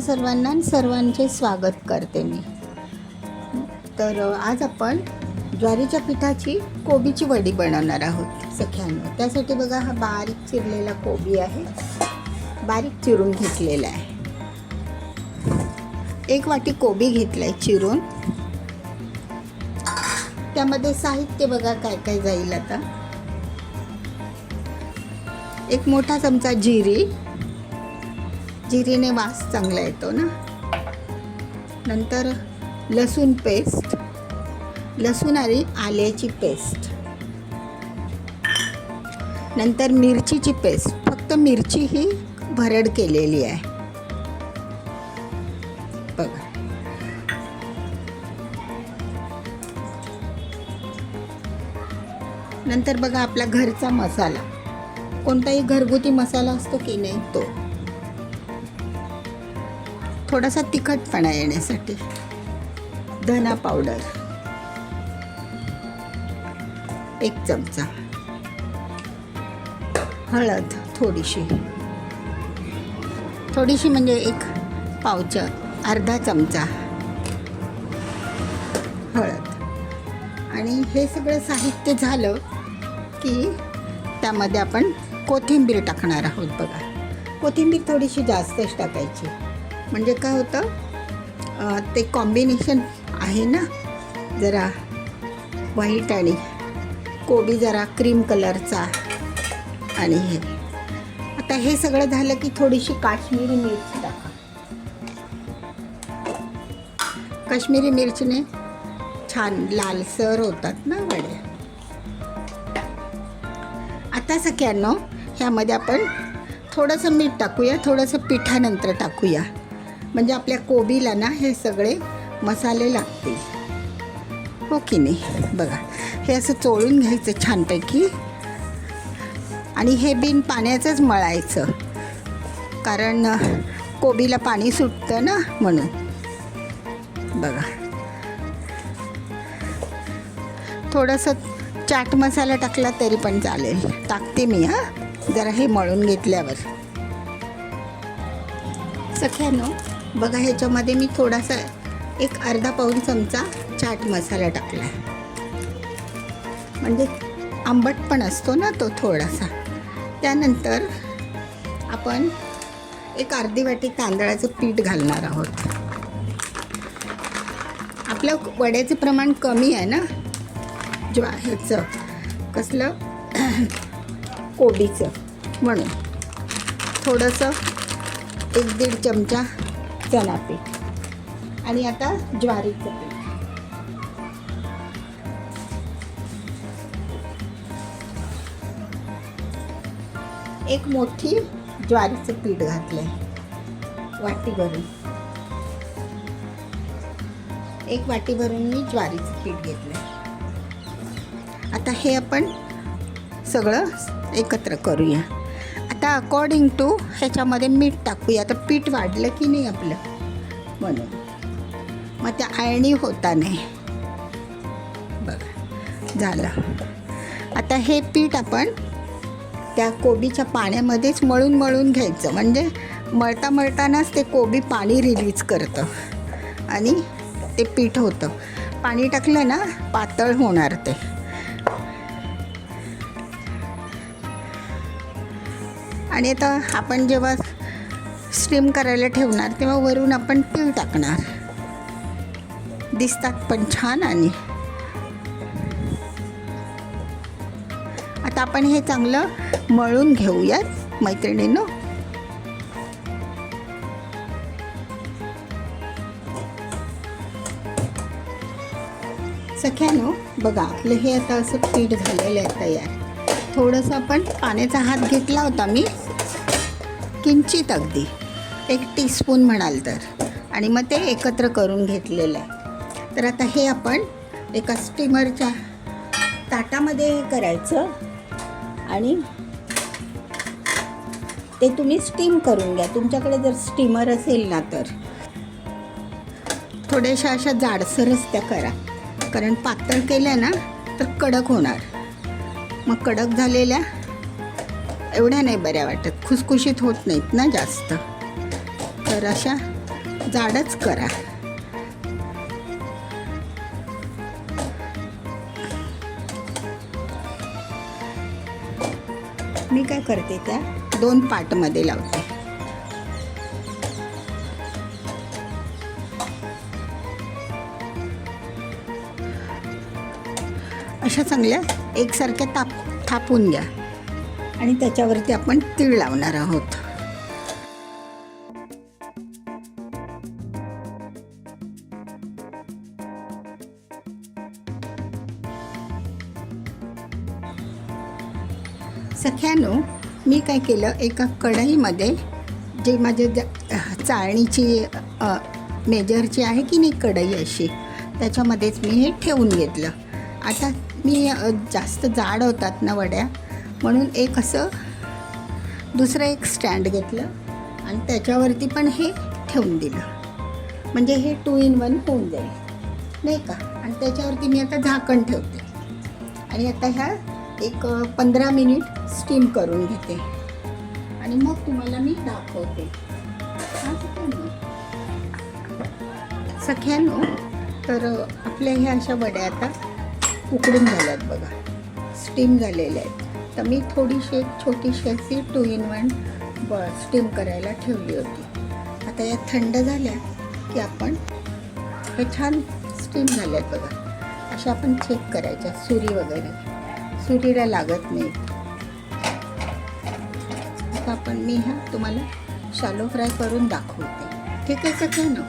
सर्वांना सर्वांचे स्वागत करते मी। तर आज आपण ज्वारीच्या पिठाची कोबीची वडी बनवणार आहोत सख्यांनो। त्यासाठी बघा हा बारीक चिरलेला कोबी आहे, बारीक चिरून घेतलेला आहे। 1 वाटी कोबी घेतलाय चिरून। त्यामध्ये साहित्य बघा काय काय जाईल आता। 1 मोठा चमचा जिरीने वास चांगला येतो ना। नंतर लसूण पेस्ट, लसूण आणि आल्याची पेस्ट। नंतर मिरचीची पेस्ट, फक्त मिरची ही भरड केलेली आहे बघा। नंतर बघा आपला घरचा मसाला, कोणताही घरगुती मसाला असतो की नाही तो, थोडासा तिखटपणा येण्यासाठी धना पावडर 1 चमचा, हळद थोडीशी म्हणजे 1 पावचा अर्धा चमचा हळद। आणि हे सगळं साहित्य झालं की त्यामध्ये आपण कोथिंबीर टाकणार आहोत बघा। कोथिंबीर थोडीशी जास्तच टाकायची, म्हणजे काय होतं ते कॉम्बिनेशन आहे ना, जरा व्हाईट आणि कोबी जरा क्रीम कलरचा। आणि हे आता हे सगळं झालं की थोडीशी काश्मीरी मिरची टाका। काश्मीरी मिरचीने छान लालसर होतात ना वड्या। आता सगळ्यांनो ह्यामध्ये आपण थोडंसं मीठ टाकूया, थोडंसं पिठानंतर टाकूया, म्हणजे आपल्या कोबीला ना हे सगळे मसाले लागतील, हो की नाही। बघा हे असं चोळून घ्यायचं छानपैकी। आणि हे बिन पाण्याचंच मळायचं, कारण कोबीला पाणी सुटतं ना म्हणून बघा। थोडंसं चाट मसाला टाकला तरी पण चालेल, टाकते मी जरा हे मळून घेतल्यावर। सख्यांनो बघा ह्याच्यामध्ये मी थोडासा 1 अर्धा पाऊण चमचा चाट मसाला टाकला आहे, म्हणजे आंबट पण असतो ना तो थोडासा। त्यानंतर आपण 1 अर्धी वाटी तांदळाचं पीठ घालणार आहोत। आपलं वड्याचं प्रमाण कमी आहे ना, ह्याचं कसलं कोबीचं, म्हणून थोडंसं 1-1.5 चमचा चणा पीठ। आणि आता ज्वारीचं पीठ, एक मोठी ज्वारीचं पीठ घातलंय वाटी भरून। 1 वाटी भरून मी ज्वारीचं पीठ घेतलंय। आता हे आपण सगळं एकत्र करूया। आता अकॉर्डिंग टू ह्याच्यामध्ये मीठ टाकूया। आता पीठ वाढलं की नाही आपलं, म्हणून मग त्या आळणी होता नाही बघा झालं। आता हे पीठ आपण त्या कोबीच्या पाण्यामध्येच मळून घ्यायचं, म्हणजे मळतानाच ते कोबी पाणी रिलीज करतं आणि ते पीठ होतं। पाणी टाकलं ना पातळ होणार ते। आणि आता आपण जेव्हा स्टीम करायला ठेवणार तेव्हा वरून आपण तीळ टाकणार, दिसतात पण छान। आणि आता आपण हे चांगलं मळून घेऊयात मैत्रिणींनो। सख्यानो बघा आपलं हे आता असं पीठ झालेलं आहे तयार। थोडंसं आपण पाण्याचा हात घेतला होता मी, किंचित अगदी 1 टीस्पून म्हणाल तर, आणि मग ते एकत्र करून घेतलेलं आहे। तर आता हे आपण एका स्टीमरच्या ताटामध्ये करायचं आणि ते तुम्ही स्टीम करून घ्या। तुमच्याकडे जर स्टीमर असेल ना तर थोड्याशा अशा जाडसरच त्या करा, कारण पातळ केल्या ना तर कडक होणार। मग कडक झालेल्या एवढ्या नाही बऱ्या वाटत, खुसखुशीत होत नाहीत ना जास्त। तर अशा जाडच करा. मी काय करते त्या 2 पार्टमध्ये लावते. अशा चांगल्या एकसारख्या थापून घ्या आणि त्याच्यावरती आपण तीळ लावणार आहोत. सख्यानो, मी काय केलं, एका कढईमध्ये जे माझे चाळणीची मेजरची आहे की नाही कढई अशी, त्याच्यामध्येच मी हे ठेवून घेतलं. आता मी जास्त जाड होतात ना वड्या, म्हणून एक असं दुसरं एक स्टँड घेतलं आणि त्याच्यावरती पण हे ठेवून दिलं. म्हणजे हे 2 in 1 होऊन जाईल नाही का. आणि त्याच्यावरती मी आता झाकण ठेवते आणि आता ह्या एक 15 मिनिट स्टीम करून घेते आणि मग तुम्हाला मी दाखवते. सख्यानो, तर आपल्या ह्या अशा वड्या आता उकडून झाल्यात बघा, स्टीम झालेल्या आहेत. तर मी थोडीशी एक छोटीशी अशी 2 in 1 स्टीम करायला ठेवली होती. आता या थंड झाल्या की आपण हे छान स्टीम झाल्यात बघा, अशा आपण चेक करायच्या. सुरी वगैरे सुरीला लागत नाही. आता आपण मी ह्या तुम्हाला शालो फ्राय करून दाखवते. ठीक आहे सख्यानो,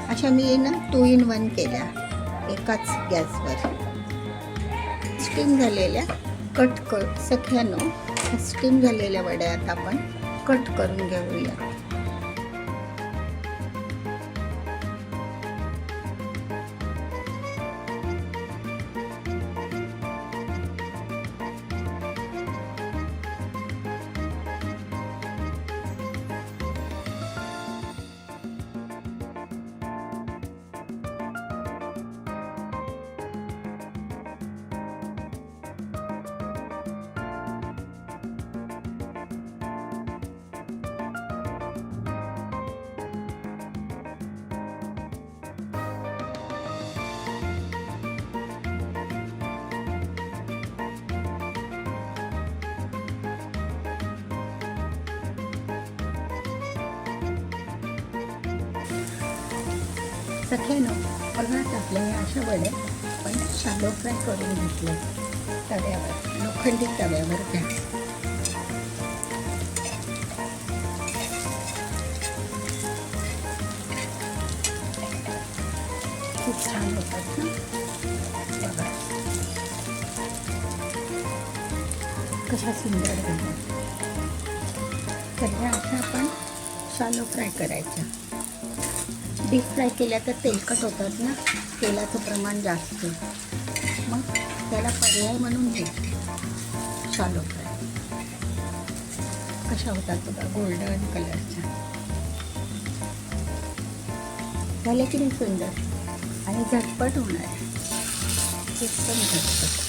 अशा मी ना 2 in 1 केल्या एकाच गॅसवर. स्टीम झालेल्या सख्यानो, स्टीम झालेल्या वड्या आता आपण कट करून घेऊया. सख्यानो, बघा आपल्या ह्या अशा वड्या पण शालो फ्राय करून घेतल्या तव्यावर, लोखंडी तव्यावर घ्या. खूप छान होतात ना बघा, कशा सुंदर झाल्या. तर ह्या अशा आपण शालो फ्राय करायच्या. डीप फ्राय केल्या तर तेलकट होतात ना, तेलाचं प्रमाण जास्त, मग त्याला पर्याय म्हणून घे शालो फ्राय. कशा होतात बघा, गोल्डन कलरच्या झाले की नाही सुंदर आणि झटपट होणार आहे, एकदम झटपट.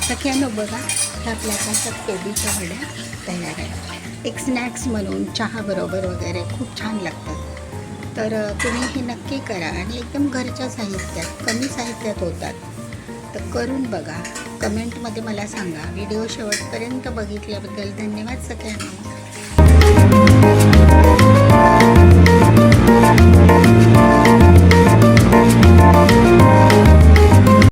सख्यानो, बघा ह्या आपल्या अशा कोबीच्या वड्या तयार आहेत. एक स्नॅक्स म्हणून चहाबरोबर वगैरे खूप छान लागतात. तर तुम्ही हे नक्की करा आणि एकदम घरच्या साहित्यात, कमी साहित्यात होतात. तर करून बघा, कमेंटमध्ये मला सांगा. व्हिडिओ शेवटपर्यंत बघितल्याबद्दल धन्यवाद सगळ्यांना.